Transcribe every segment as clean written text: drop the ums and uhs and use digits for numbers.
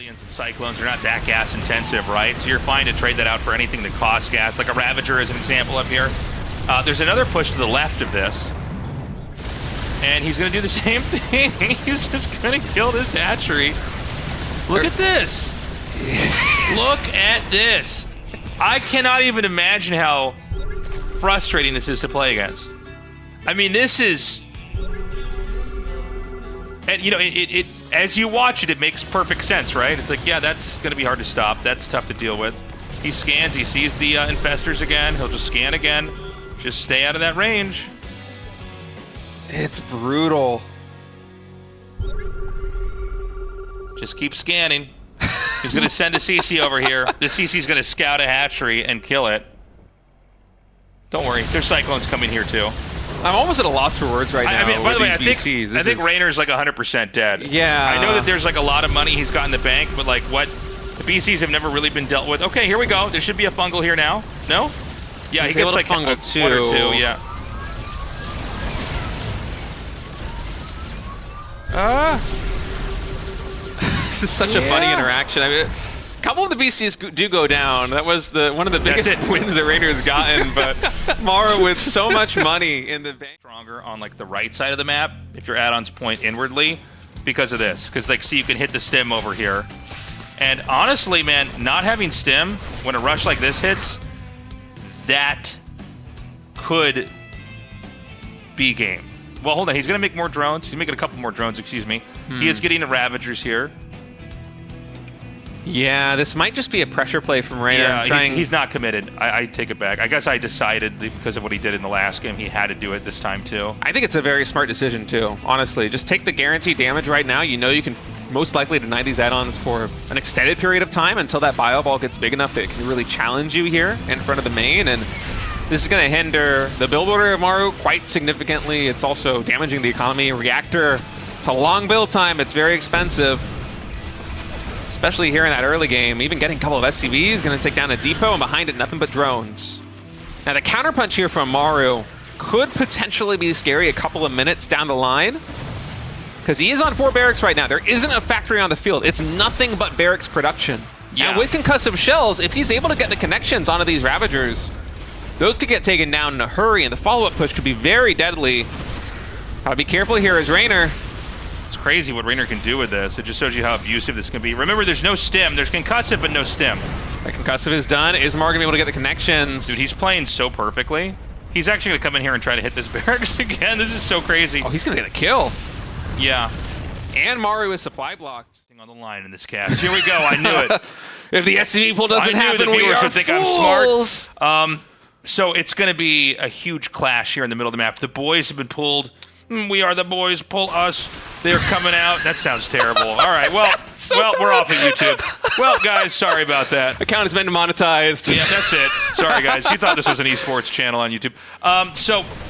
Aliens and Cyclones are not that gas intensive, right? So you're fine to trade that out for anything that costs gas, like a Ravager is an example up here. There's another push to the left of this. And he's going to do the same thing. He's just going to kill this hatchery. Look at this. Look at this. I cannot even imagine how frustrating this is to play against. I mean, this is... And, you know, it as you watch it, it makes perfect sense, right? It's like, yeah, that's going to be hard to stop. That's tough to deal with. He scans. He sees the infestors again. He'll just scan again. Just stay out of that range. It's brutal. Just keep scanning. He's going to send a CC over here. The CC's going to scout a hatchery and kill it. Don't worry. There's Cyclones coming here, too. I'm almost at a loss for words right now. I mean, by the way, I BCs. think Raynor's like 100% dead. Yeah. I know that there's like a lot of money he's got in the bank, but like what? The BCs have never really been dealt with. Okay, here we go. There should be a fungal here now. No? Yeah, he gets like fungal too. One or two, yeah. This is such a funny interaction. I mean, a couple of the BCs do go down. That was one of the biggest wins that Rainer's gotten. But Mara with so much money in the bank. Stronger on like the right side of the map if your add-ons point inwardly because of this. Because like, see, you can hit the stim over here. And honestly, man, not having stim when a rush like this hits, that could be game. Well, hold on. He's going to make more drones. He's making a couple more drones, excuse me. He is getting the Ravagers here. Yeah, this might just be a pressure play from Raynor. Yeah, he's not committed. I take it back. I guess I decided because of what he did in the last game, he had to do it this time too. I think it's a very smart decision too, honestly. Just take the guaranteed damage right now. You know you can most likely deny these add-ons for an extended period of time until that bio ball gets big enough that it can really challenge you here in front of the main. And this is going to hinder the build order of Maru quite significantly. It's also damaging the economy. Reactor, it's a long build time. It's very expensive, especially here in that early game. Even getting a couple of SCVs, going to take down a depot, and behind it, nothing but drones. Now, the counterpunch here from Maru could potentially be scary a couple of minutes down the line, because he is on 4 barracks right now. There isn't a factory on the field. It's nothing but barracks production. Yeah. And with concussive shells, if he's able to get the connections onto these Ravagers, those could get taken down in a hurry, and the follow-up push could be very deadly. Gotta be careful here as Raynor. It's crazy what Raynor can do with this. It just shows you how abusive this can be. Remember, there's no stim. There's concussive, but no stim. That concussive is done. Is Mar gonna be able to get the connections? Dude, he's playing so perfectly. He's actually gonna come in here and try to hit this barracks again. This is so crazy. Oh, he's gonna get a kill. Yeah. And Maru is supply blocked. On the line in this cast. Here we go. I knew it. If the SCV pull doesn't happen, the viewers would think I'm smart. So it's going to be a huge clash here in the middle of the map. The boys have been pulled. We are the boys. Pull us. They're coming out. That sounds terrible. All right. Well, we're off of YouTube. Well, guys, sorry about that. Account has been demonetized. Yeah, that's it. Sorry, guys. You thought this was an esports channel on YouTube.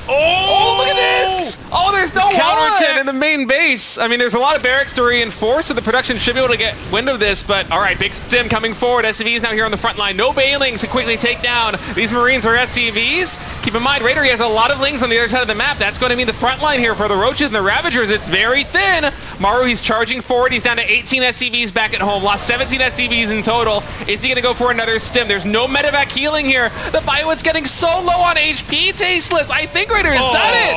Oh, look at this! Oh, there's no one in the main base. I mean, there's a lot of barracks to reinforce, so the production should be able to get wind of this. But all right, big stim coming forward. SCVs now here on the front line. No bailings to quickly take down these Marines or SCVs. Keep in mind, Raider, he has a lot of lings on the other side of the map. That's going to mean the front line here for the Roaches and the Ravagers. It's very thin. Maru, he's charging forward. He's down to 18 SCVs back at home. Lost 17 SCVs in total. Is he going to go for another stim? There's no medevac healing here. The Biowood's getting so low on HP. Tasteless. I think Raider has done it.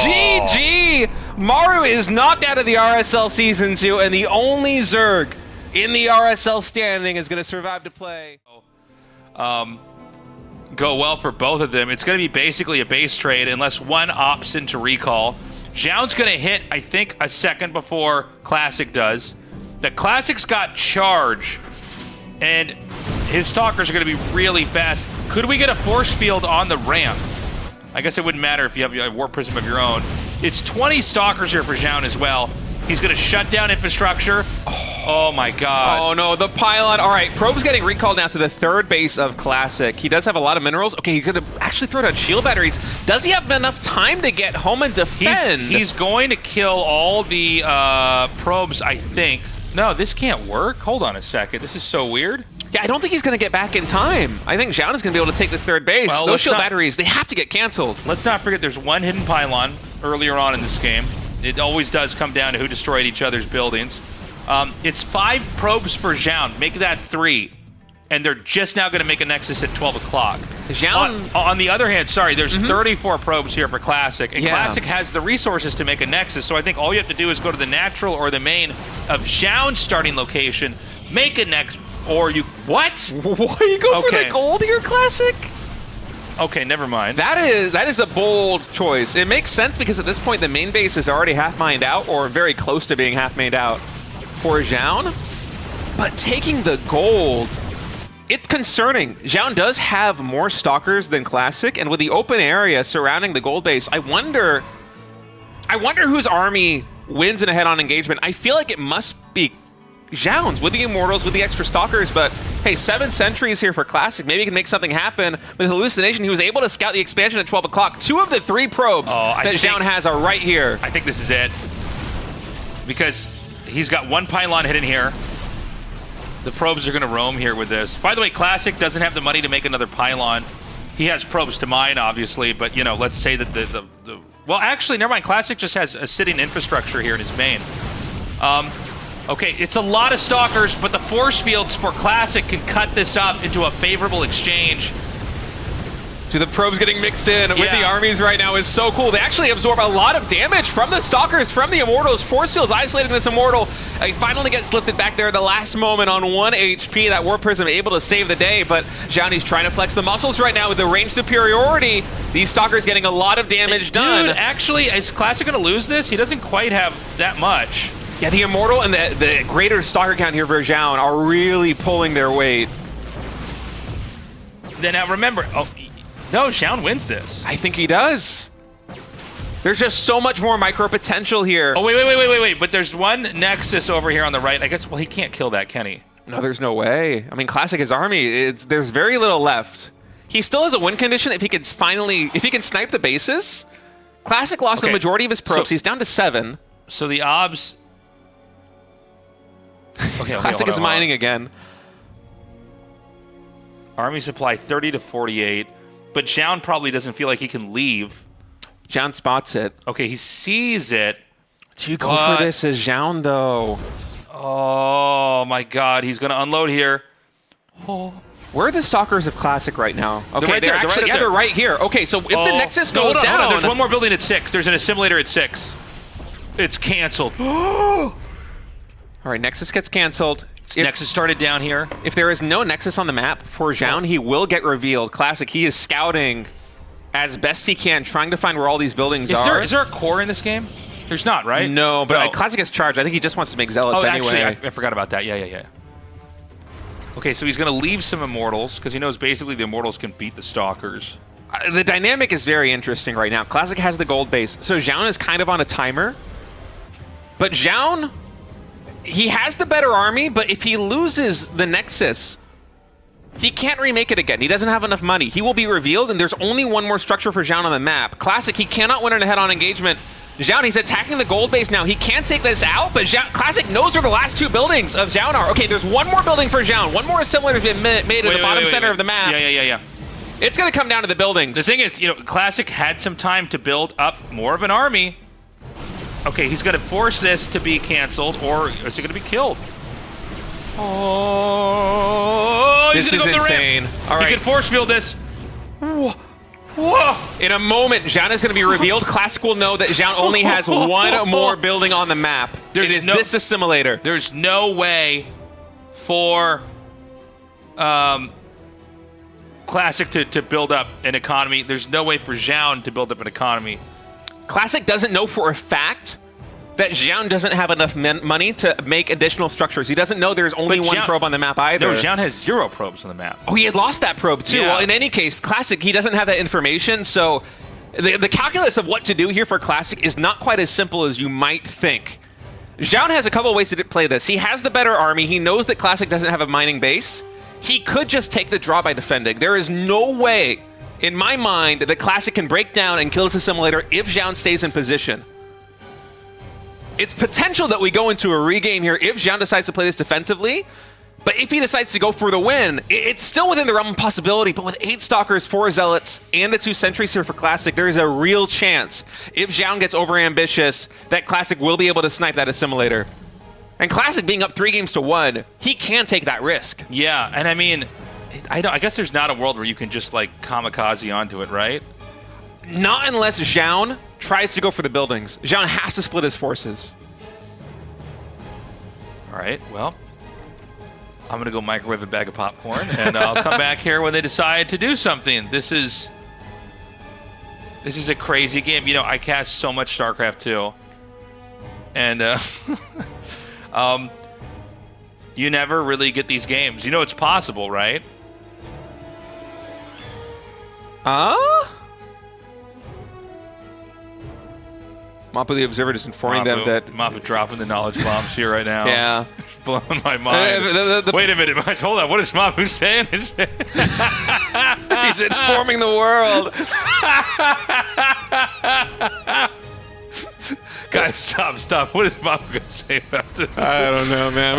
GG. Maru is knocked out of the RSL Season 2, and the only Zerg in the RSL standing is going to survive to play. Go well for both of them. It's going to be basically a base trade unless one opts into recall. Zhao's going to hit, I think, a second before Classic does. The Classic's got charge, and his Stalkers are going to be really fast. Could we get a force field on the ramp? I guess it wouldn't matter if you have a Warp Prism of your own. It's 20 Stalkers here for Zhao as well. He's going to shut down infrastructure. Oh my god. Oh no, the pylon. All right, Probe's getting recalled now to the 3rd base of Classic. He does have a lot of minerals. Okay, he's going to actually throw down shield batteries. Does he have enough time to get home and defend? He's going to kill all the probes, I think. No, this can't work. Hold on a second. This is so weird. Yeah, I don't think he's going to get back in time. I think Zhao is going to be able to take this 3rd base. Well, those shield batteries, they have to get canceled. Let's not forget there's one hidden pylon earlier on in this game. It always does come down to who destroyed each other's buildings. It's 5 probes for Zhao. Make that 3. And they're just now going to make a Nexus at 12 o'clock. On the other hand, sorry, there's 34 probes here for Classic. And Classic has the resources to make a Nexus, so I think all you have to do is go to the natural or the main of Zhao's starting location, make a Nexus, or you... What? Why you go for the gold here, Classic? Okay, never mind. That is a bold choice. It makes sense because at this point the main base is already half-mined out or very close to being half-mined out for Zhao. But taking the gold... It's concerning. Zhao does have more Stalkers than Classic, and with the open area surrounding the gold base, I wonder whose army wins in a head-on engagement. I feel like it must be Zhao's with the Immortals, with the extra Stalkers, but hey, 7 sentries here for Classic. Maybe he can make something happen. With Hallucination, he was able to scout the expansion at 12 o'clock. 2 of the 3 probes that Zhao has are right here. I think this is it. Because he's got 1 pylon hidden here. The probes are going to roam here with this. By the way, Classic doesn't have the money to make another pylon. He has probes to mine, obviously, but, you know, let's say that the well, actually, never mind. Classic just has a sitting infrastructure here in his main. Okay, it's a lot of Stalkers, but the force fields for Classic can cut this up into a favorable exchange. To the probes getting mixed in with the armies right now is so cool. They actually absorb a lot of damage from the Stalkers, from the Immortals. Force Field's isolating this Immortal. He finally gets lifted back there at the last moment on 1 HP. That Warp Prism able to save the day, but Zhao's trying to flex the muscles right now with the range superiority. These Stalkers getting a lot of damage done. Dude, actually, is Classic going to lose this? He doesn't quite have that much. Yeah, the Immortal and the greater Stalker count here for Zhao are really pulling their weight. Then now remember... No, Zhao wins this. I think he does. There's just so much more micro potential here. Oh, wait. But there's 1 Nexus over here on the right. I guess, well, he can't kill that, can he? No, there's no way. I mean, Classic, his army, there's very little left. He still has a win condition if he can snipe the bases. Classic lost the majority of his probes. He's down to 7. So the obs... Okay, Classic is mining again. Army supply 30 to 48. But Zhao probably doesn't feel like he can leave. Zhao spots it. Okay, he sees it. Do you go for this as Zhao, though? Oh, my God. He's going to unload here. Oh. Where are the Stalkers of Classic right now? Okay, they're right here. Okay, so if the Nexus goes down... Hold on. There's 1 more building at 6. There's an assimilator at 6. It's canceled. All right, Nexus gets canceled. Nexus started down here. If there is no Nexus on the map for Zhao, he will get revealed. Classic, he is scouting as best he can, trying to find where all these buildings are. Is there a core in this game? There's not, right? No, but Classic gets charged. I think he just wants to make Zealots anyway. Actually, I forgot about that. Yeah. Okay, so he's going to leave some Immortals, because he knows basically the Immortals can beat the Stalkers. The dynamic is very interesting right now. Classic has the gold base, so Zhao is kind of on a timer. But Zhao... He has the better army, but if he loses the Nexus, he can't remake it again. He doesn't have enough money. He will be revealed, and there's only 1 more structure for Zhao on the map. Classic, he cannot win in a head-on engagement. Zhao, he's attacking the gold base now. He can't take this out, but Classic knows where the last 2 buildings of Zhao are. Okay, there's 1 more building for Zhao. 1 more assimilator has been made at the bottom center of the map. Yeah. It's going to come down to the buildings. The thing is, you know, Classic had some time to build up more of an army. Okay, he's going to force this to be canceled, or is he going to be killed? Oh, this is insane. All right. He can force field this. Whoa. In a moment, Zhao is going to be revealed. Classic will know that Zhao only has 1 more building on the map. It is this assimilator. There's no way for Classic to build up an economy. There's no way for Zhao to build up an economy. Classic doesn't know for a fact that Zhao doesn't have enough money to make additional structures. He doesn't know there's only 1 probe on the map either. No, Zhao has 0 probes on the map. Oh, he had lost that probe too. Yeah. Well, in any case, Classic, he doesn't have that information, so the calculus of what to do here for Classic is not quite as simple as you might think. Zhao has a couple ways to play this. He has the better army. He knows that Classic doesn't have a mining base. He could just take the draw by defending. There is no way, in my mind, that Classic can break down and kill this assimilator if Zhao stays in position. It's potential that we go into a regame here if Zhao decides to play this defensively, but if he decides to go for the win, it's still within the realm of possibility. But with 8 Stalkers, 4 Zealots, and the 2 Sentries here for Classic, there is a real chance, if Zhao gets overambitious, that Classic will be able to snipe that assimilator. And Classic being up 3-1, he can take that risk. Yeah, and I mean, I guess there's not a world where you can just like kamikaze onto it, right? Not unless Zhao tries to go for the buildings. Zhao has to split his forces. All right, well, I'm going to go microwave a bag of popcorn, and I'll come back here when they decide to do something. This is a crazy game. You know, I cast so much StarCraft 2, and you never really get these games. You know it's possible, right? Mappu the Observer just informing them that... Mappu dropping the knowledge bombs here right now. Yeah. Blowing my mind. Wait a minute. Hold on. What is Mappu saying? He's informing the world. Guys, stop. What is Mappu going to say about this? I don't know, man.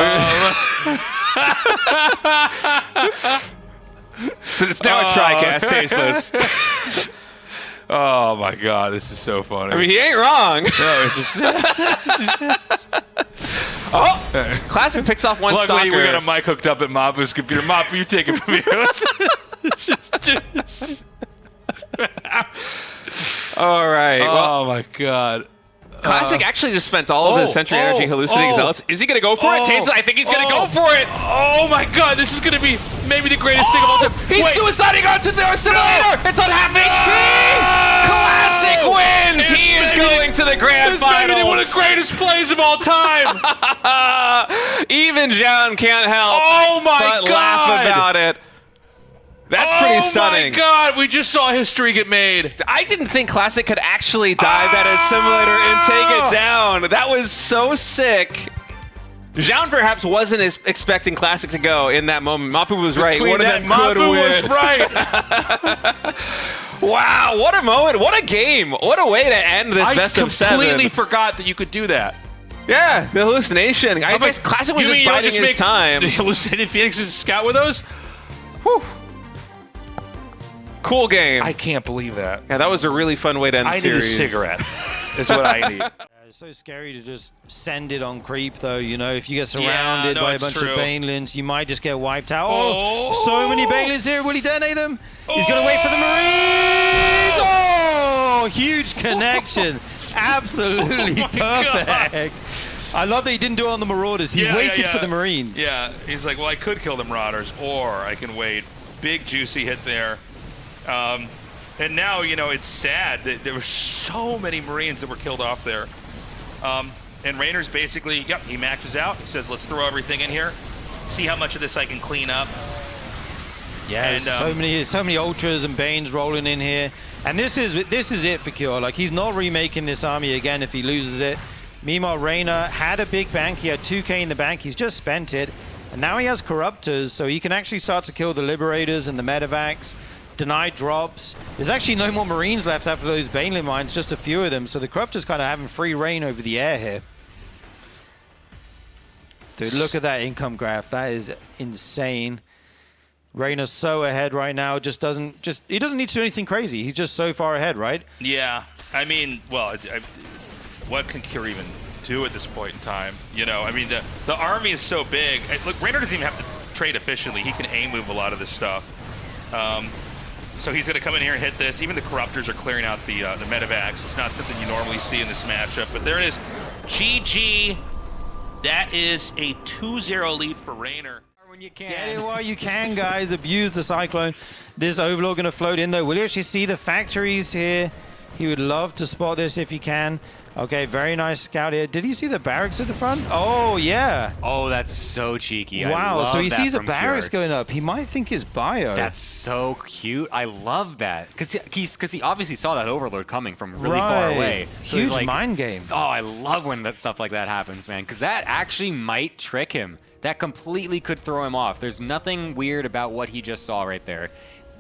So it's now a TriCast, tasteless. Oh my God, this is so funny. I mean, he ain't wrong. No, it's just. Oh, Classic picks off one Luckily, stalker. we got a mic hooked up at Mappu's computer. Mappu, you take it from here. All right. Oh my God. Classic actually just spent all of his Century Energy hallucinating zealots. Is he going to go for it? Tasteless, I think he's going to go for it. Oh my God, this is going to be maybe the greatest thing of all time. He's suiciding onto the simulator. It's on half HP. Classic wins. He is going to the grand finals. This may be one of the greatest plays of all time. Even John can't help but laugh about it. That's pretty stunning. Oh my God, we just saw history get made. I didn't think Classic could actually dive at his simulator and take it down. That was so sick. Zhao perhaps wasn't expecting Classic to go in that moment. Mappu was right. One of them could win. Was right. Wow, what a moment. What a game. What a way to end this best of 7. I completely forgot that you could do that. Yeah, the hallucination. I guess Classic was just biding his time. The hallucinated Phoenix's scout with those? Whew. Cool game. I can't believe that. Yeah, that was a really fun way to end the series. I need a cigarette. Is what I need. It's so scary to just send it on creep, though. You know, if you get surrounded by a bunch of Banelins, you might just get wiped out. Oh, so many Banelins here. Will he detonate them? He's going to wait for the Marines. Oh, huge connection. Absolutely perfect. I love that he didn't do it on the Marauders. He waited for the Marines. Yeah, he's like, well, I could kill the Marauders, or I can wait. Big, juicy hit there. And now, you know, it's sad that there were so many Marines that were killed off there. And Raynor's basically, he maxes out. He says, let's throw everything in here. See how much of this I can clean up. Yeah, and, so many Ultras and Banes rolling in here. And this is it for Cure. Like, he's not remaking this army again if he loses it. Meanwhile, Raynor had a big bank. He had 2K in the bank. He's just spent it. And now he has Corruptors, so he can actually start to kill the Liberators and the Medivacs. Denied drops. There's actually no more Marines left after those Banelin mines, just a few of them. So the Corruptors kind of having free reign over the air here. Dude, look at that income graph. That is insane. Raynor's so ahead right now. He doesn't need to do anything crazy. He's just so far ahead, right? Yeah. I mean, well, what can Cure even do at this point in time? You know, I mean, the army is so big. Look, Raynor doesn't even have to trade efficiently. He can aim move a lot of this stuff. So he's going to come in here and hit this. Even the Corruptors are clearing out the Medivacs. It's not something you normally see in this matchup. But there it is. GG. That is a 2-0 lead for Raynor. When you can. Get it while you can, guys. Abuse the Cyclone. This Overlord going to float in, though. Will you actually see the factories here? He would love to spot this if he can. Okay, very nice scout here. Did he see the barracks at the front? Oh, yeah. Oh, that's so cheeky. Wow, so he sees a barracks going up. He might think it's bio. That's so cute. I love that. Because he obviously saw that Overlord coming from really far away. So huge mind game. Oh, I love when that stuff like that happens, man. Because that actually might trick him. That completely could throw him off. There's nothing weird about what he just saw right there.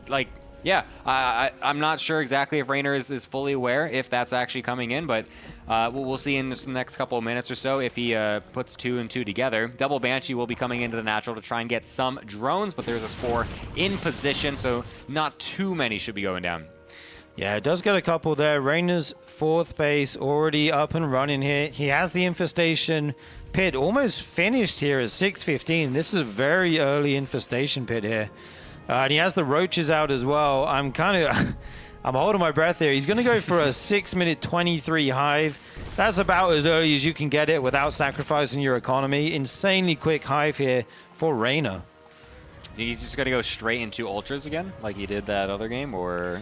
Like, yeah, I'm not sure exactly if Raynor is fully aware if that's actually coming in, but we'll see in just the next couple of minutes or so if he puts 2 and 2 together. Double Banshee will be coming into the natural to try and get some drones, but there's a Spore in position, so not too many should be going down. Yeah, it does get a couple there. Raynor's 4th base already up and running here. He has the Infestation pit almost finished here at 6:15. This is a very early infestation pit here. And he has the roaches out as well. I'm holding my breath here. He's going to go for a 6-minute 23 hive. That's about as early as you can get it without sacrificing your economy. Insanely quick hive here for Reyna. He's just going to go straight into ultras again, like he did that other game, or...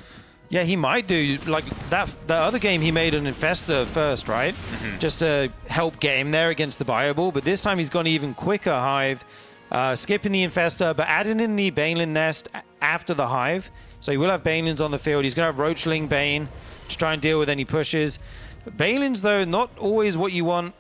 Yeah, he might do. Like, that other game, he made an Infestor first, right? Just to help get him there against the Bioball. But this time, he's gone even quicker hive. Skipping the Infestor, but adding in the Banelin nest after the hive. So he will have Banelins on the field. He's going to have Roachling Bane to try and deal with any pushes. Banelins, though, not always what you want.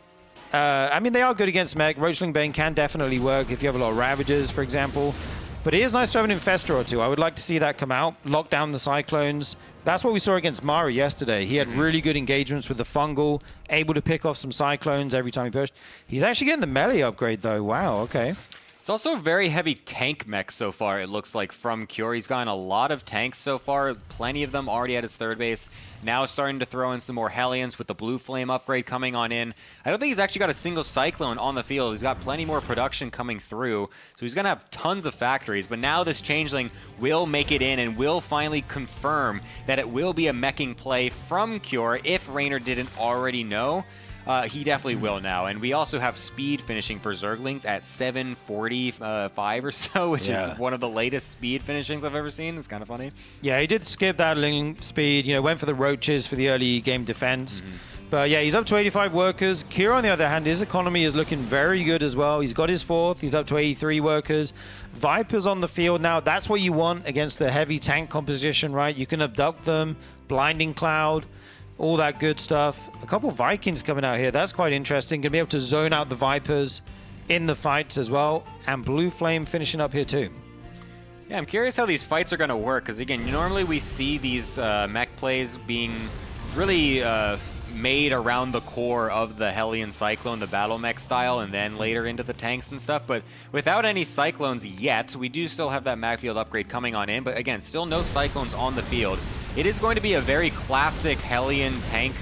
I mean, they are good against mech. Roachling Bane can definitely work if you have a lot of Ravagers, for example. But it is nice to have an Infestor or two. I would like to see that come out, lock down the Cyclones. That's what we saw against Mari yesterday. He had really good engagements with the Fungal, able to pick off some Cyclones every time he pushed. He's actually getting the melee upgrade, though. Wow, okay. It's also a very heavy tank mech so far, it looks like, from Cure. He's gotten a lot of tanks so far, plenty of them already at his third base. Now starting to throw in some more Hellions with the Blue Flame upgrade coming on in. I don't think he's actually got a single Cyclone on the field. He's got plenty more production coming through, so he's going to have tons of factories. But now this Changeling will make it in and will finally confirm that it will be a meching play from Cure if Raynor didn't already know. He definitely will now. And we also have speed finishing for Zerglings at 745 or so, which is one of the latest speed finishings I've ever seen. It's kind of funny. Yeah, he did skip that Ling speed, went for the roaches for the early game defense. But yeah, he's up to 85 workers. Kira, on the other hand, his economy is looking very good as well. He's got his fourth. He's up to 83 workers. Vipers on the field now. That's what you want against the heavy tank composition, right? You can abduct them, Blinding Cloud, all that good stuff. A couple Vikings coming out here. That's quite interesting. Gonna be able to zone out the Vipers in the fights as well. And Blue Flame finishing up here too. Yeah, I'm curious how these fights are going to work. Because again, normally we see these mech plays being really made around the core of the Hellion Cyclone, the battle mech style, and then later into the tanks and stuff. But without any Cyclones yet, we do still have that mag field upgrade coming on in. But again, still no Cyclones on the field. It is going to be a very classic Hellion tank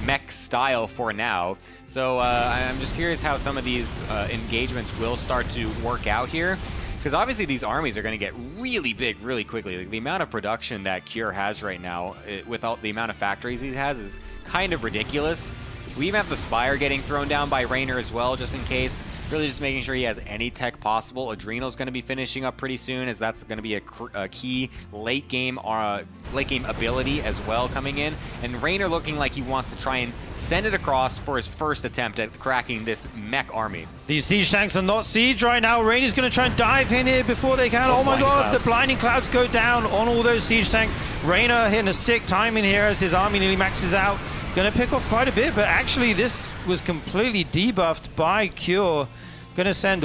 mech style for now. So I'm just curious how some of these engagements will start to work out here. Because obviously these armies are going to get really big really quickly. Like, the amount of production that Cure has right now, without the amount of factories he has, is kind of ridiculous. We even have the Spire getting thrown down by Raynor as well, just in case. Really just making sure he has any tech possible. Adrenal's going to be finishing up pretty soon, as that's going to be a key late game ability as well coming in. And Raynor looking like he wants to try and send it across for his first attempt at cracking this mech army. These siege tanks are not siege right now. Raynor's going to try and dive in here before they can. Oh my god, the Blinding Clouds go down on all those siege tanks. Raynor hitting a sick timing here as his army nearly maxes out. Going to pick off quite a bit, but actually this was completely debuffed by Cure. Going to send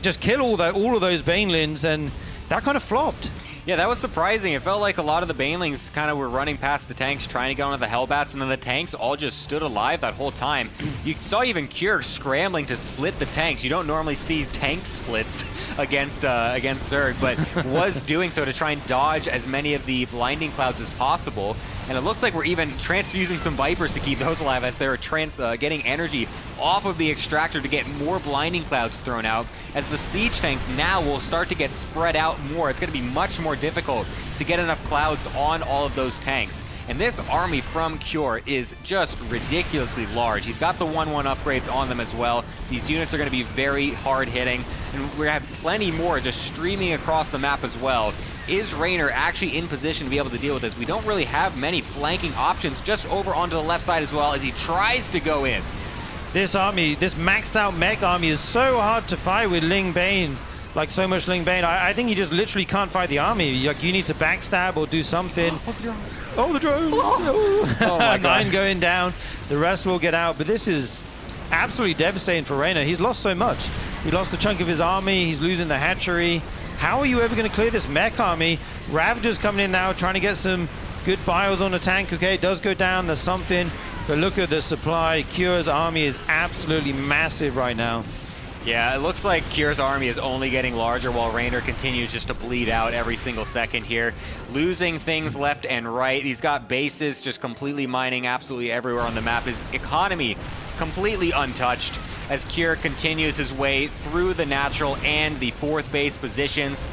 just kill all of those Banelins, and that kind of flopped. Yeah, that was surprising. It felt like a lot of the Banelings kind of were running past the tanks, trying to go into the Hellbats, and then the tanks all just stood alive that whole time. You saw even Cure scrambling to split the tanks. You don't normally see tank splits against Zerg, but was doing so to try and dodge as many of the Blinding Clouds as possible. And it looks like we're even transfusing some Vipers to keep those alive, as they're getting energy off of the Extractor to get more Blinding Clouds thrown out. As the Siege tanks now will start to get spread out more, it's going to be much more difficult to get enough clouds on all of those tanks. And this army from Cure is just ridiculously large. He's got the 1-1 upgrades on them as well. These units are going to be very hard hitting, and we have plenty more just streaming across the map as well. Is Raynor actually in position to be able to deal with this? We don't really have many flanking options just over onto the left side as well, as he tries to go in. This army, this maxed out mech army, is so hard to fight with Ling Bane. Like, so much Ling Bane. I think you just literally can't fight the army. Like, you need to backstab or do something. Oh, the drones. Oh, the drones. Oh my god. 9 going down. The rest will get out. But this is absolutely devastating for Raynor. He's lost so much. He lost a chunk of his army. He's losing the hatchery. How are you ever going to clear this mech army? Ravager's coming in now, trying to get some good bios on the tank. Okay, it does go down. There's something. But look at the supply. Cure's army is absolutely massive right now. Yeah, it looks like Cure's army is only getting larger while Raynor continues just to bleed out every single second here. Losing things left and right. He's got bases just completely mining absolutely everywhere on the map. His economy completely untouched as Cure continues his way through the natural and the 4th base positions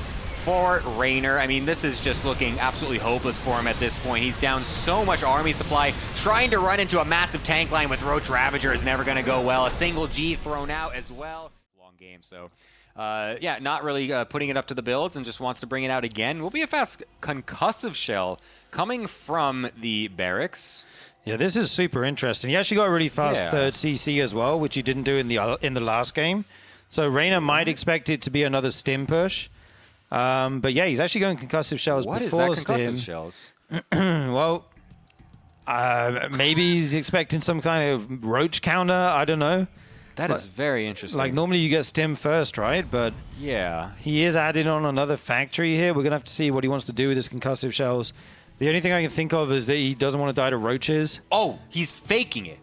for Raynor. I mean, this is just looking absolutely hopeless for him at this point. He's down so much army supply. Trying to run into a massive tank line with Roach Ravager is never going to go well. A single G thrown out as well. Long game, so yeah, not really putting it up to the builds and just wants to bring it out again. Will be a fast concussive shell coming from the barracks. Yeah, this is super interesting. He actually got a really fast 3rd CC as well, which he didn't do in the last game. So Raynor might expect it to be another stim push. But yeah, he's actually going concussive shells before stim. What is that, concussive shells? Well, maybe he's expecting some kind of roach counter. I don't know. That is very interesting. Like normally you get stim first, right? But yeah, he is adding on another factory here. We're going to have to see what he wants to do with his concussive shells. The only thing I can think of is that he doesn't want to die to roaches. Oh, he's faking it.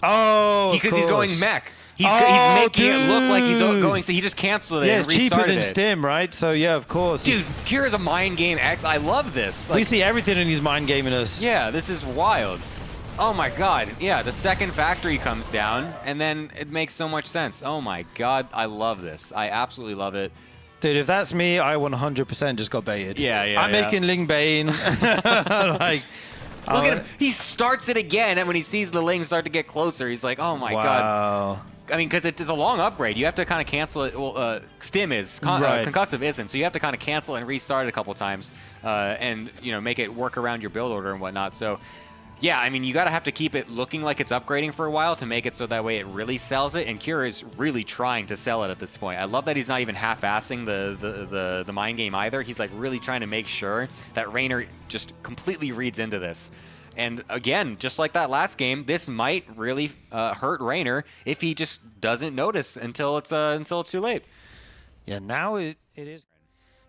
Oh, because he's going mech. He's making it look like he's going, so he just canceled it and restarted it. Yeah, it's cheaper than stim, right? So yeah, of course. Dude, Cure is a mind game. I love this. We see everything in his mind gaming us. Yeah, this is wild. Oh my god. Yeah, the 2nd factory comes down, and then it makes so much sense. Oh my god, I love this. I absolutely love it. Dude, if that's me, I 100% just got baited. Yeah. I'm making Ling Bane. Like, look at him. He starts it again, and when he sees the Ling start to get closer, he's like, oh my god. I mean, because it's a long upgrade. You have to kind of cancel it. Well, stim is. Concussive isn't. So you have to kind of cancel and restart it a couple times and, make it work around your build order and whatnot. So, yeah, I mean, you got to have to keep it looking like it's upgrading for a while to make it so that way it really sells it. And Cure is really trying to sell it at this point. I love that he's not even half-assing the mind game either. He's, like, really trying to make sure that Raynor just completely reads into this. And again, just like that last game, this might really hurt Raynor if he just doesn't notice until it's too late. Yeah, now it is.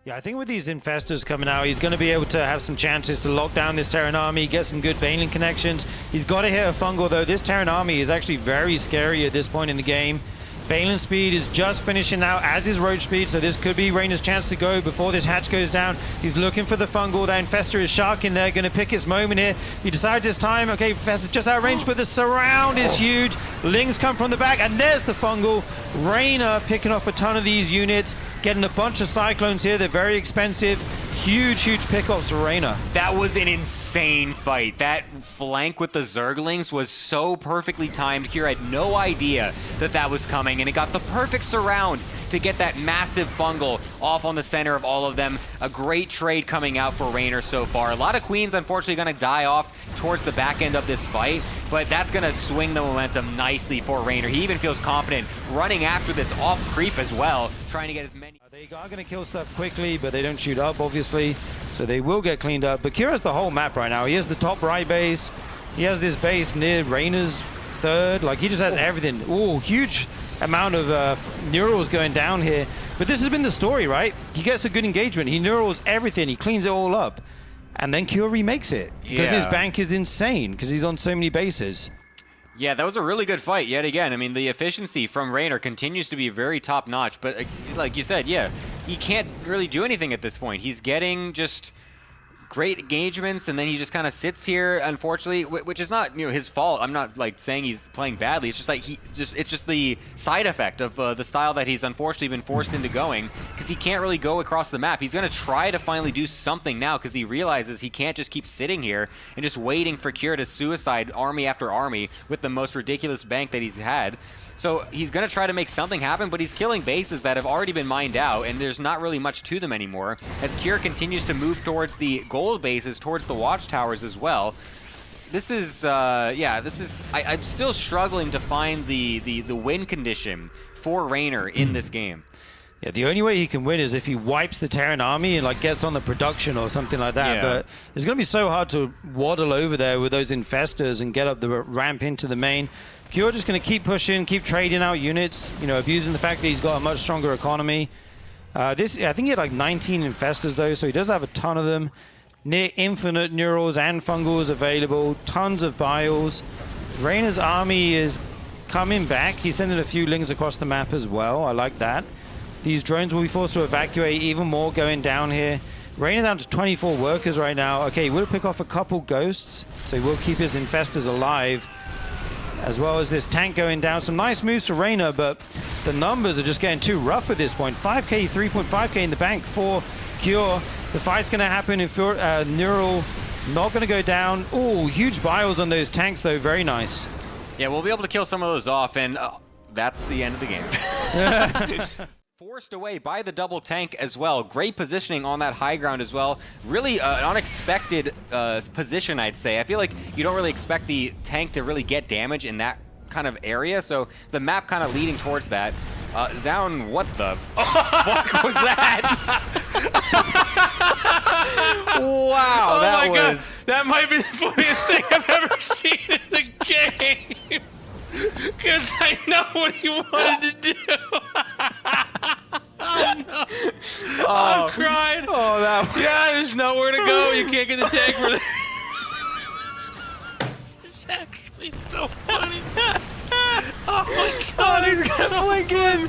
Yeah, I think with these infestors coming out, he's going to be able to have some chances to lock down this Terran army, get some good Baneling connections. He's got to hit a fungal, though. This Terran army is actually very scary at this point in the game. Baneling speed is just finishing out, as is Roach speed, so this could be Raynor's chance to go before this hatch goes down. He's looking for the fungal. That infestor is sharking there, going to pick its moment here. He decides this time, okay, infestor just out of range, but the surround is huge. Lings come from the back, and there's the fungal. Raynor picking off a ton of these units, getting a bunch of cyclones here. They're very expensive. Huge pickups for Raynor. That was an insane fight. That flank with the Zerglings was so perfectly timed. Cure had no idea that that was coming, and it got the perfect surround to get that massive fungal off on the center of all of them. A great trade coming out for Raynor so far. A lot of queens, unfortunately, going to die off towards the back end of this fight, but that's going to swing the momentum nicely for Raynor. He even feels confident running after this off creep as well, trying to get as many... They are going to kill stuff quickly, but they don't shoot up, obviously, so they will get cleaned up. But Cure has the whole map right now. He has the top right base. He has this base near Raynor's 3rd. Like, he just has everything. Ooh, huge amount of neurals going down here. But this has been the story, right? He gets a good engagement. He neurals everything. He cleans it all up. And then Cure remakes it. Because his bank is insane, because he's on so many bases. Yeah, that was a really good fight yet again. I mean, the efficiency from Raynor continues to be very top-notch, but like you said, yeah, he can't really do anything at this point. He's getting just great engagements, and then he just kind of sits here, unfortunately, which is not his fault. I'm not like saying he's playing badly. It's just like it's just the side effect of the style that he's unfortunately been forced into going, because he can't really go across the map. He's going to try to finally do something now, because he realizes he can't just keep sitting here and just waiting for Cure to suicide army after army with the most ridiculous bank that he's had. So he's going to try to make something happen, but he's killing bases that have already been mined out, and there's not really much to them anymore, as Cure continues to move towards the gold bases, towards the watchtowers as well. This is, I'm still struggling to find the win condition for Raynor in this game. Yeah, the only way he can win is if he wipes the Terran army and like gets on the production or something like that. Yeah. But it's going to be so hard to waddle over there with those infestors and get up the ramp into the main. Cure just going to keep pushing, keep trading out units, abusing the fact that he's got a much stronger economy. I think he had like 19 infestors though, so he does have a ton of them. Near infinite neurals and fungals available, tons of biles. Raynor's army is coming back. He's sending a few lings across the map as well. I like that. These drones will be forced to evacuate even more going down here. Raynor down to 24 workers right now. Okay, we'll pick off a couple ghosts, so we'll keep his infestors alive. as well as this tank going down. Some nice moves for Reyna, but the numbers are just getting too rough at this point. 5k, 3.5k in the bank for Cure. The fight's going to happen if Neural not going to go down. Oh, huge bios on those tanks, though. Very nice. Yeah, we'll be able to kill some of those off, and that's the end of the game. Forced away by the double tank as well. Great positioning on that high ground as well. Really an unexpected position, I'd say. I feel like you don't really expect the tank to really get damage in that kind of area, so the map kind of leading towards that. Zound, what the fuck was that? Wow, that was... God. That might be the funniest thing I've ever seen in the game. Because I know what he wanted to do. Oh, no. I'm crying. Oh, that was... Yeah, there's nowhere to go. You can't get the tank for the... It's actually so funny. Oh my God, he's gonna blink in.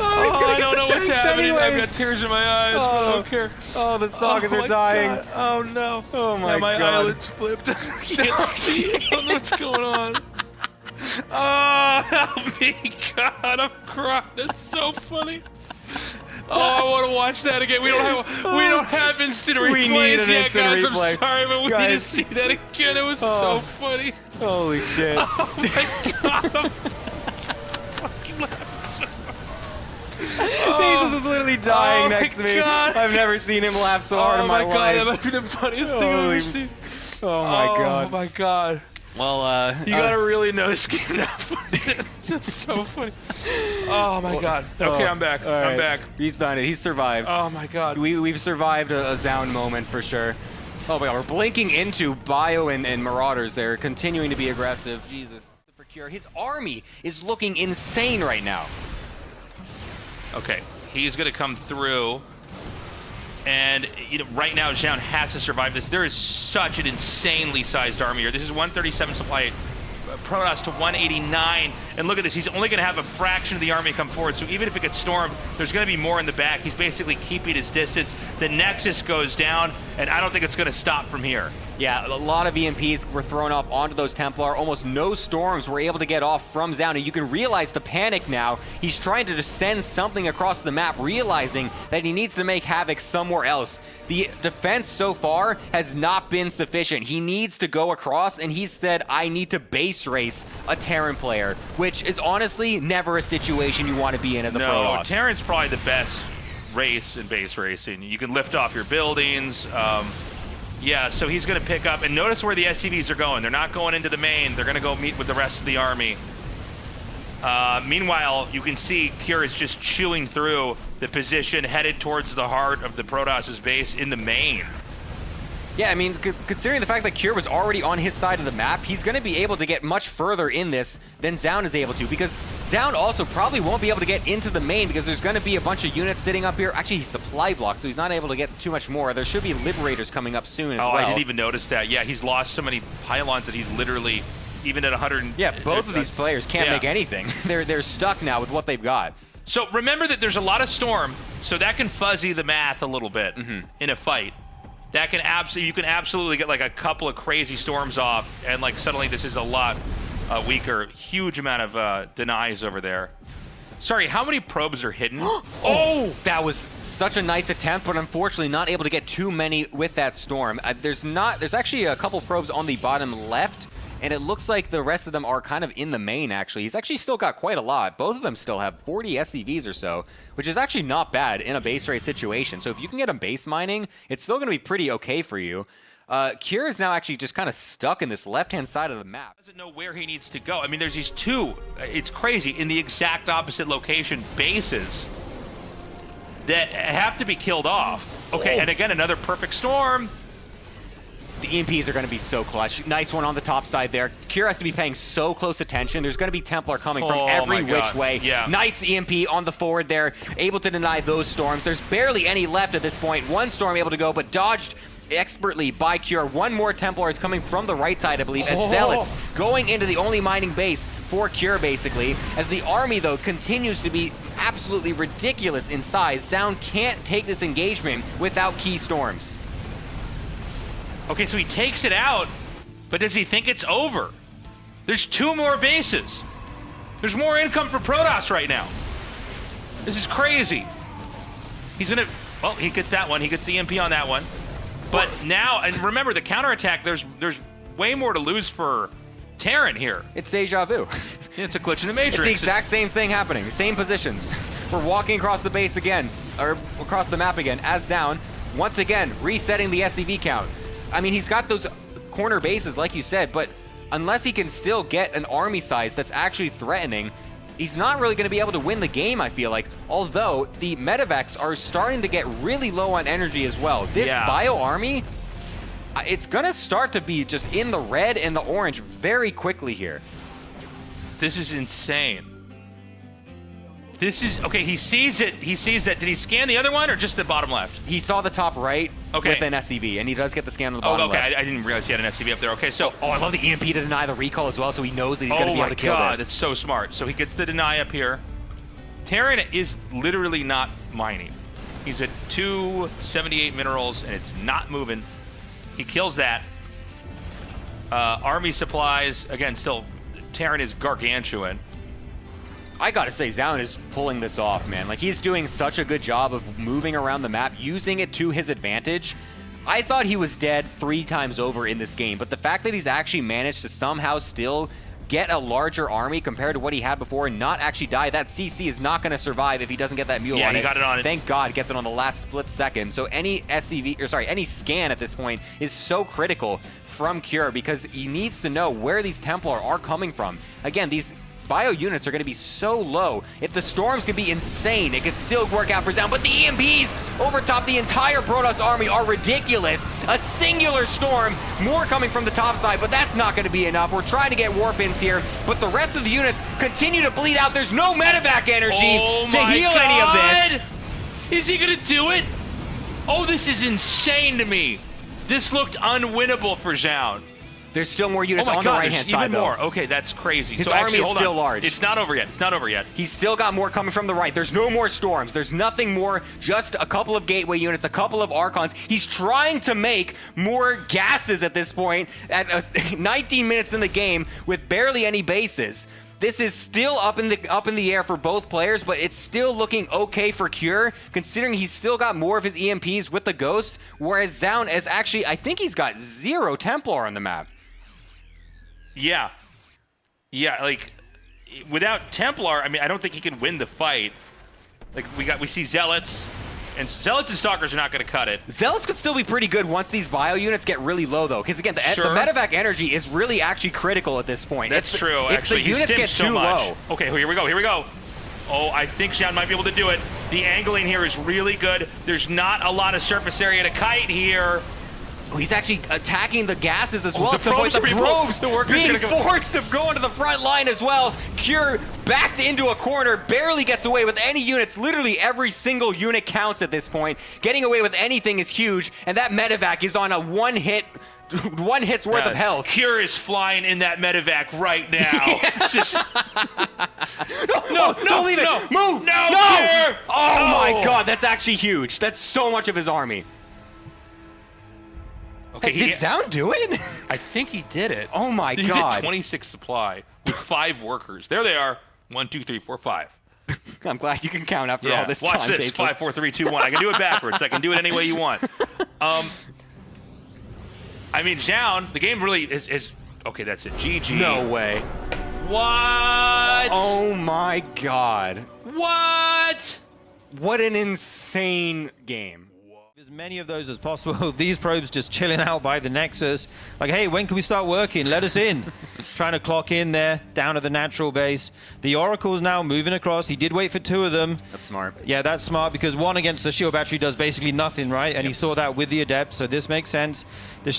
I don't know what's happening. I've got tears in my eyes, but I don't care. Oh, the stalkers are dying. God. Oh no. Oh my God. My eyelids flipped. I can't see. I don't know what's going on. Oh, help me, God, I'm crying. It's so funny. Oh, I want to watch that again. We don't have instant replays yet, guys. I'm sorry, but we need to see that again. It was so funny. Holy shit. Oh my God. I'm fucking laughing so hard. Jesus is literally dying next to me. God. I've never seen him laugh so hard in my life. God, that might be the funniest thing I've ever seen. Oh my God. Oh my God. Well, you gotta really know this game now. It's so funny. Oh my God. Okay, I'm back. Right. I'm back. He's done it. He's survived. Oh my God. We've survived a Zound moment for sure. Oh my God, we're blinking into Bio and Marauders there, continuing to be aggressive. Jesus. For Cure, his army is looking insane right now. Okay, he's gonna come through. And right now, Zound has to survive this. There is such an insanely sized army here. This is 137 supply, Protoss to 189. And look at this, he's only going to have a fraction of the army come forward. So even if it gets stormed, there's going to be more in the back. He's basically keeping his distance. The Nexus goes down, and I don't think it's going to stop from here. Yeah, a lot of EMPs were thrown off onto those Templar. Almost no storms were able to get off from Zound. And you can realize the panic now. He's trying to just send something across the map, realizing that he needs to make havoc somewhere else. The defense so far has not been sufficient. He needs to go across, and he said, I need to base race a Terran player, which is honestly never a situation you want to be in as a Protoss. No, Terran's probably the best race in base racing. You can lift off your buildings. Yeah, so he's going to pick up, and notice where the SCVs are going. They're not going into the main. They're going to go meet with the rest of the army. Meanwhile, you can see Cure is just chewing through the position, headed towards the heart of the Protoss' base in the main. Yeah, I mean, considering the fact that Cure was already on his side of the map, he's going to be able to get much further in this than Zound is able to, because Zound also probably won't be able to get into the main because there's going to be a bunch of units sitting up here. Actually, he's supply blocked, so he's not able to get too much more. There should be Liberators coming up soon as well. Oh, I didn't even notice that. Yeah, he's lost so many pylons that he's literally, even at 100... Yeah, both of these players can't make anything. They're stuck now with what they've got. So remember that there's a lot of storm, so that can fuzzy the math a little bit in a fight. That can you can absolutely get like a couple of crazy storms off, and like suddenly this is a lot weaker. Huge amount of denies over there. Sorry, how many probes are hidden? Oh, that was such a nice attempt, but unfortunately not able to get too many with that storm. There's actually a couple probes on the bottom left, and it looks like the rest of them are kind of in the main, actually. He's actually still got quite a lot. Both of them still have 40 SCVs or so, which is actually not bad in a base race situation. So if you can get them base mining, it's still going to be pretty okay for you. Cure is now actually just kind of stuck in this left-hand side of the map. Doesn't know where he needs to go. I mean, there's these two, it's crazy, in the exact opposite location bases that have to be killed off. Okay, and again, another perfect storm. The EMPs are going to be so clutch. Nice one on the top side there. Cure has to be paying so close attention. There's going to be Templar coming from every which way. Yeah. Nice EMP on the forward there. Able to deny those storms. There's barely any left at this point. One storm able to go, but dodged expertly by Cure. One more Templar is coming from the right side, I believe, as Zealots going into the only mining base for Cure, basically. As the army, though, continues to be absolutely ridiculous in size. Zound can't take this engagement without key storms. Okay, so he takes it out, but does he think it's over? There's 2 more bases. There's more income for Protoss right now. This is crazy. He's gonna, well, he gets that one. He gets the EMP on that one. But now, and remember the counterattack, there's way more to lose for Terran here. It's deja vu. It's a glitch in the Matrix. It's the exact same thing happening. Same positions. We're walking across the base again, or across the map again, as down. Once again, resetting the SCV count. I mean, he's got those corner bases, like you said, but unless he can still get an army size that's actually threatening, he's not really going to be able to win the game, I feel like. Although, the medevacs are starting to get really low on energy as well. This bio army, it's going to start to be just in the red and the orange very quickly here. This is insane. This is, okay, he sees it. He sees that. Did he scan the other one or just the bottom left? He saw the top right with an SCV, and he does get the scan on the bottom left. I didn't realize he had an SCV up there. Okay, so... Oh, I love the EMP to deny the recall as well, so he knows that he's going to be able to kill this. Oh my god, that's so smart. So he gets the deny up here. Terran is literally not mining. He's at 278 minerals, and it's not moving. He kills that. Army supplies, again, still, Terran is gargantuan. I gotta say, Zaun is pulling this off, man. Like, he's doing such a good job of moving around the map, using it to his advantage. I thought he was dead 3 times over in this game, but the fact that he's actually managed to somehow still get a larger army compared to what he had before and not actually die, that CC is not gonna survive if he doesn't get that mule on it. Yeah, he got it on it. Thank God, gets it on the last split second. So any any scan at this point is so critical from Cure because he needs to know where these Templar are coming from. Again, these bio units are going to be so low. If the storms could be insane, it could still work out for Zaun, but the EMPs over top the entire Protoss army are ridiculous. A singular storm, more coming from the top side, but that's not going to be enough. We're trying to get warp ins here, but the rest of the units continue to bleed out. There's no medevac energy to heal any of this. Is he going to do it? Oh, this is insane to me. This looked unwinnable for Zaun. There's still more units on the right-hand side, even more. Okay, that's crazy. His so army actually, is hold still on. large. It's not over yet. It's not over yet. He's still got more coming from the right. There's no more storms. There's nothing more. Just a couple of gateway units, a couple of Archons. He's trying to make more gases at this point. At 19 minutes in the game with barely any bases. This is still up in the air for both players, but it's still looking okay for Cure, considering he's still got more of his EMPs with the Ghost, whereas Zaun is actually, I think he's got 0 Templar on the map. Yeah, like without Templar, I mean, I don't think he can win the fight. Like we see Zealots, and Zealots and Stalkers are not going to cut it. Zealots could still be pretty good once these bio units get really low, though, because again, the medevac energy is really actually critical at this point. That's true. Actually, the units get so too low. Okay, here we go. Oh, I think Zaun might be able to do it. The angling here is really good. There's not a lot of surface area to kite here. Oh, he's actually attacking the gases as well. The probes being forced to go into the front line as well. Cure backed into a corner, barely gets away with any units. Literally every single unit counts at this point. Getting away with anything is huge, and that medevac is on a one hit's worth of health. Cure is flying in that medevac right now. It's just... no, don't leave it. Move. No. Cure. Oh my God, that's actually huge. That's so much of his army. Okay, did Zaun do it? I think he did it. Oh my God. He's at 26 supply with 5 workers. There they are. 1, 2, 3, 4, 5. I'm glad you can count after all this Watch time. Watch this. 5, 4, 3, 2, 1. I can do it backwards. I can do it any way you want. I mean, Zaun, the game really is... Okay, that's it. GG. No way. What? Oh my God. What? What an insane game. As many of those as possible. These probes just chilling out by the Nexus. Like, hey, when can we start working? Let us in. Trying to clock in there, down at the natural base. The Oracle's now moving across. He did wait for 2 of them. That's smart. Yeah, that's smart because 1 against the shield battery does basically nothing, right? And he saw that with the Adept, so this makes sense. The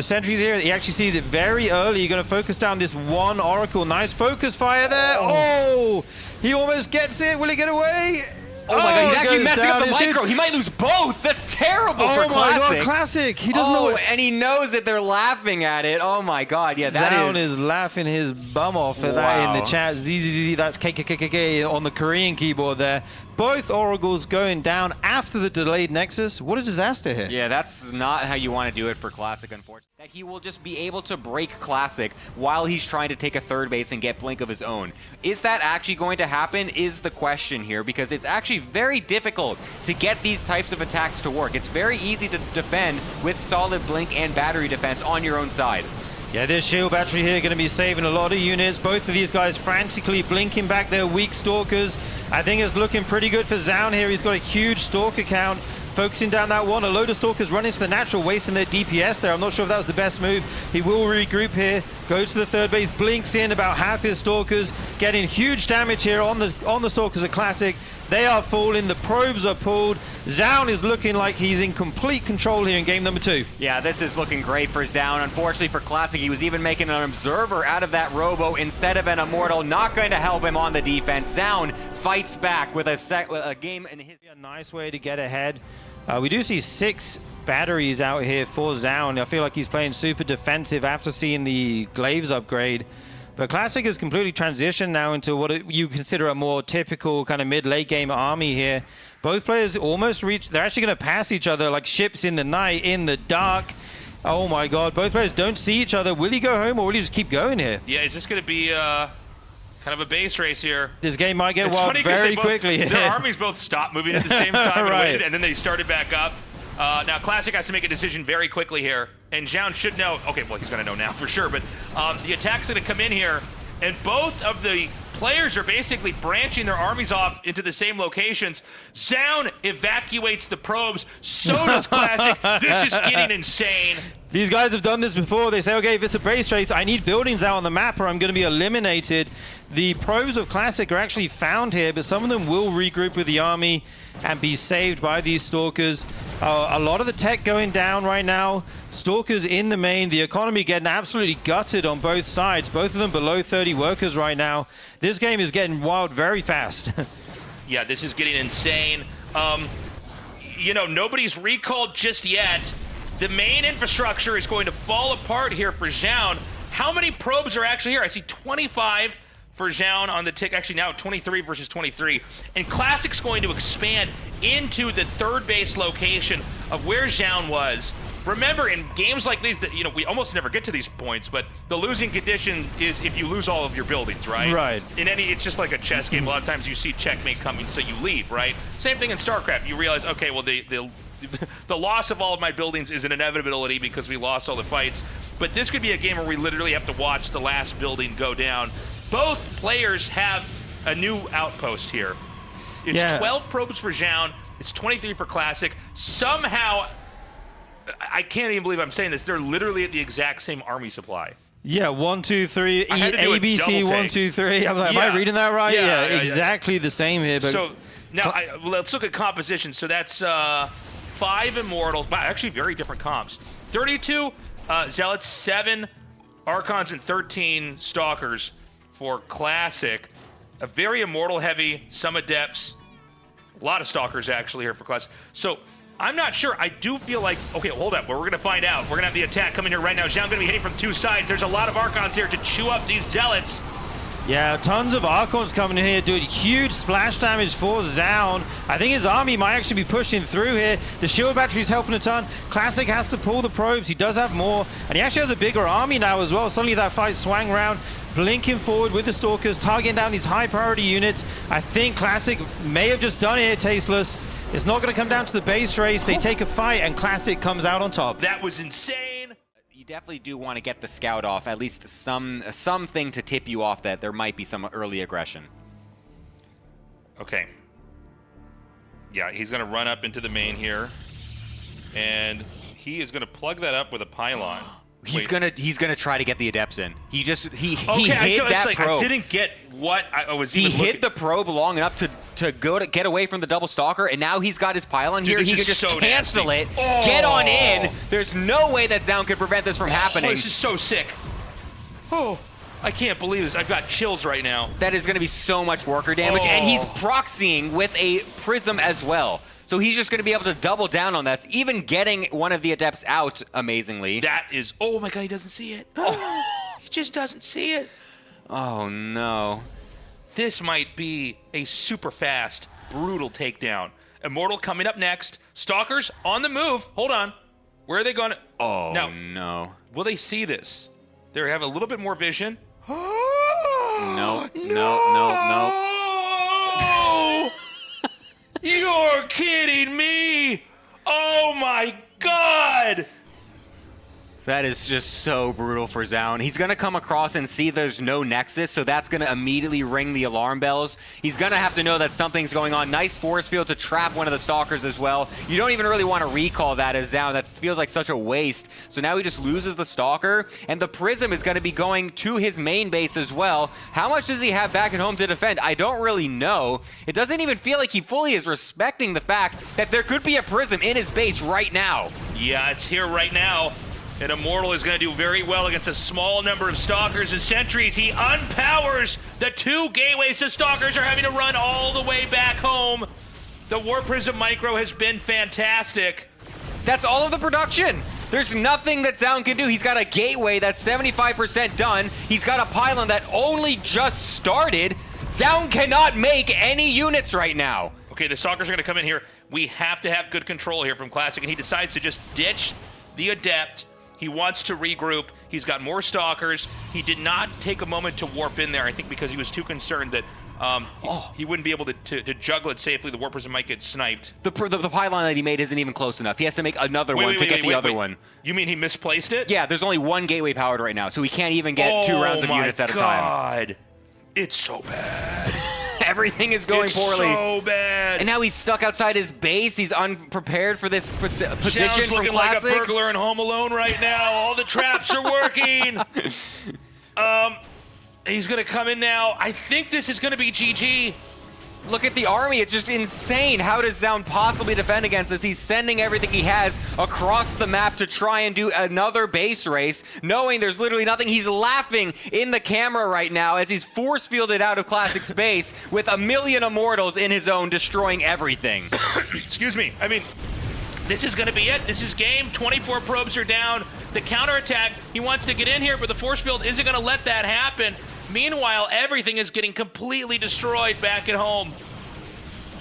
sentries here, he actually sees it very early. You're going to focus down this 1 Oracle. Nice focus fire there. Oh, he almost gets it. Will he get away? Oh my God, he's actually messing up the micro. He might lose both. That's terrible for Classic. Oh my God, Classic. He doesn't know it. And he knows that they're laughing at it. Oh my God, yeah, Zaun is laughing his bum off at that in the chat. ZZZ, that's KKKK on the Korean keyboard there. Both Oracles going down after the delayed Nexus. What a disaster here. Yeah, that's not how you want to do it for Classic, unfortunately. That he will just be able to break Classic while he's trying to take a third base and get Blink of his own. Is that actually going to happen is the question here, because it's actually very difficult to get these types of attacks to work. It's very easy to defend with solid Blink and battery defense on your own side. Yeah, this shield battery here going to be saving a lot of units. Both of these guys frantically blinking back their weak Stalkers. I think it's looking pretty good for Zaun here. He's got a huge Stalker count. Focusing down that one. A load of Stalkers run into the natural, wasting their DPS there. I'm not sure if that was the best move. He will regroup here. Go to the third base. Blinks in about half his Stalkers. Getting huge damage here on the Stalkers of Classic. They are falling. The probes are pulled. Zaun is looking like he's in complete control here in game number 2. Yeah, this is looking great for Zaun. Unfortunately for Classic, he was even making an Observer out of that Robo instead of an Immortal. Not going to help him on the defense. Zaun fights back with a game in his... A nice way to get ahead. We do see 6 batteries out here for Zaun. I feel like he's playing super defensive after seeing the Glaives upgrade. But Classic has completely transitioned now into what you consider a more typical kind of mid-late game army here. Both players almost reach, they're actually going to pass each other like ships in the night, in the dark. Oh my god, both players don't see each other. Will he go home or will he just keep going here? Yeah, it's just going to be kind of a base race here. This game might get wild very quickly. Their armies both stopped moving at the same time Right. and waited, and then they started back up. Now, Classic has to make a decision very quickly here, and Zaun should know. Okay, well, he's going to know now for sure, but the attack's going to come in here, and both of the players are basically branching their armies off into the same locations. Zaun evacuates the probes, so does Classic. This is getting insane. These guys have done this before. They say, okay, if it's a base race, I need buildings out on the map or I'm going to be eliminated. The probes of Classic are actually found here, but some of them will regroup with the army and be saved by these Stalkers. A lot of the tech going down right now. Stalkers in the main. The economy getting absolutely gutted on both sides. Both of them below 30 workers right now. This game is getting wild very fast. Yeah, this is getting insane. You know, nobody's recalled just yet. The main infrastructure is going to fall apart here for Zaun. How many probes are actually here? I see 25 for Zaun on the tick. Actually, now 23 versus 23. And Classic's going to expand into the third base location of where Zaun was. Remember, in games like these, that, you know, we almost never get to these points, but the losing condition is if you lose all of your buildings, right? Right. In any, it's just like a chess game. A lot of times you see checkmate coming, so you leave, right? Same thing in StarCraft. You realize, okay, well, the loss of all of my buildings is an inevitability because we lost all the fights. But this could be a game where we literally have to watch the last building go down. Both players have a new outpost here. It's 12 probes for Zaun. It's 23 for Classic. Somehow, I can't even believe I'm saying this, they're literally at the exact same army supply. Yeah, 1, 2, 3, I had to do a ABC, double 1, take. 2, 3. I'm like, am I reading that right? Yeah, exactly the same here. But So now let's look at composition. So that's 5 Immortals, but actually very different comps. 32 Zealots, 7 Archons, and 13 Stalkers for Classic. A very Immortal heavy, some Adepts, a lot of Stalkers actually here for Classic. So I'm not sure. I do feel like, okay, hold up, but we're going to find out. We're going to have the attack coming here right now. Zaun going to be hitting from 2 sides. There's a lot of Archons here to chew up these Zealots. yeah, tons of Archons coming in here doing huge splash damage for Zaun. I think his army might actually be pushing through here. The shield battery's helping a ton. Classic has to pull the probes. He does have more, and he actually has a bigger army now as well. Suddenly that fight swang around, blinking forward with the Stalkers, targeting down these high priority units. I think Classic may have just done it, Tasteless. It's not going to come down to the base race. They take a fight, and Classic comes out on top. That was insane. You definitely do want to get the scout off, at least something to tip you off that there might be some early aggression. Okay. Yeah, he's going to run up into the main here, and he is going to plug that up with a pylon. He's gonna try to get the Adepts in. He hit that that probe. I didn't get what I was He even looking. hit the probe long enough to get away from the double stalker, and now he's got his pylon here. Dude, He can just so cancel nasty. it, get on in. There's no way that Zaun could prevent this from happening. Oh, this is so sick. Oh, I can't believe this. I've got chills right now. That is going to be so much worker damage, and he's proxying with a prism as well. So he's just going to be able to double down on this, even getting one of the Adepts out, amazingly. That is, oh my god, he doesn't see it. Oh, he just doesn't see it. Oh, no. This might be a super fast brutal takedown. Immortal coming up next. Stalkers on the move. Hold on. Where are they going? Oh, now, no. will they see this? They have a little bit more vision. No. You're kidding me! Oh my God! That is just so brutal for Zoun. He's going to come across and see there's no Nexus, so that's going to immediately ring the alarm bells. He's going to have to know that something's going on. Nice force field to trap one of the Stalkers as well. You don't even really want to recall that as Zoun. That feels like such a waste. So now he just loses the Stalker, and the Prism is going to be going to his main base as well. How much does he have back at home to defend? I don't really know. It doesn't even feel like he fully is respecting the fact that there could be a Prism in his base right now. Yeah, it's here right now. And Immortal is going to do very well against a small number of Stalkers and Sentries. He unpowers the 2 gateways the Stalkers are having to run all the way back home. The War Prism Micro has been fantastic. That's all of the production. There's nothing that Zoun can do. He's got a gateway that's 75% done. He's got a pylon that only just started. Zoun cannot make any units right now. Okay, the Stalkers are going to come in here. We have to have good control here from Classic, and he decides to just ditch the Adept. He wants to regroup. He's got more Stalkers. He did not take a moment to warp in there, I think because he was too concerned that he wouldn't be able to juggle it safely. The Warp Prism might get sniped. The pylon that he made isn't even close enough. He has to make another one to get the other one. You mean he misplaced it? Yeah, there's only one gateway powered right now, so he can't even get 2 rounds of units at a time. Oh my God. It's so bad. Everything is going poorly. So bad. And now he's stuck outside his base. He's unprepared for this position Sounds from looking Classic. like a burglar in Home Alone right now. All the traps are working. He's going to come in now. I think this is going to be GG. Look at the army. It's just insane. How does Zoun possibly defend against this? He's sending everything he has across the map to try and do another base race, knowing there's literally nothing. He's laughing in the camera right now as he's force fielded out of Classic's base with 1 million Immortals in his own, destroying everything. Excuse me. I mean, this is going to be it. This is game. 24 probes are down. The counterattack, he wants to get in here, but the force field isn't going to let that happen. Meanwhile, everything is getting completely destroyed back at home.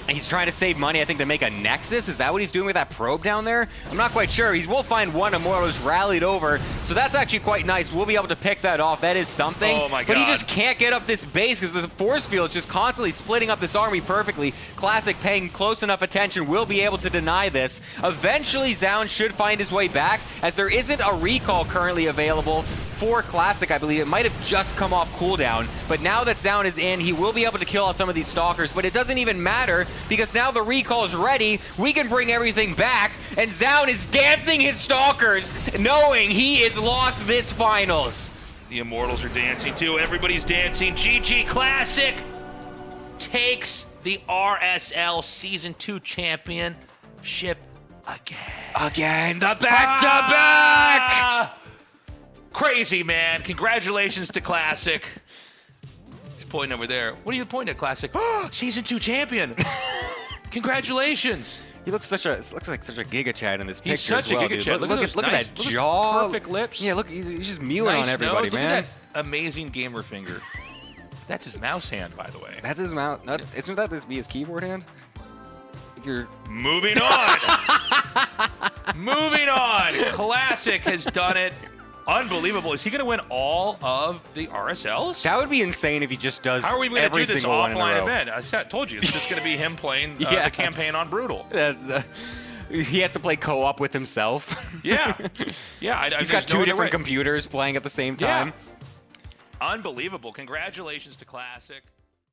He's trying to save money, I think, to make a Nexus. Is that what he's doing with that probe down there? I'm not quite sure. He will find one Immortal's rallied over, so that's actually quite nice. We'll be able to pick that off. That is something. Oh my God. But he just can't get up this base because the force field is just constantly splitting up this army perfectly. Classic, paying close enough attention, will be able to deny this. Eventually, Zoun should find his way back, as there isn't a recall currently available for Classic, I believe. It might have just come off cooldown, but now that Zoun is in, he will be able to kill off some of these Stalkers, but it doesn't even matter because now the recall is ready. We can bring everything back, and Zoun is dancing his Stalkers, knowing he is lost this finals. The Immortals are dancing too. Everybody's dancing. GG Classic takes the RSL Season 2 championship again. The back-to-back! Crazy, man. Congratulations to Classic. He's pointing over there. What are you pointing at, Classic? Season 2 champion. Congratulations. He looks like such a Giga Chad in this picture. He's such as well, a Giga dude. Chad. Look at at that Look at jaw. those perfect lips. Yeah, look, he's just mewing Nice on everybody, nose. Look man. at that amazing gamer finger. That's his mouse hand, by the way. That's his mouth. Isn't that this be his keyboard hand? If you're Moving on. Moving on. Classic has done it. Unbelievable. Is he going to win all of the RSLs? that would be insane if he just does. How are we going to every do this single one in a offline row. event? Told you, it's just going to be him playing Yeah. the campaign on Brutal. He has to play co-op with himself. Yeah. Yeah. He's got 2 different computers playing at the same time. Yeah. Unbelievable. Congratulations to Classic.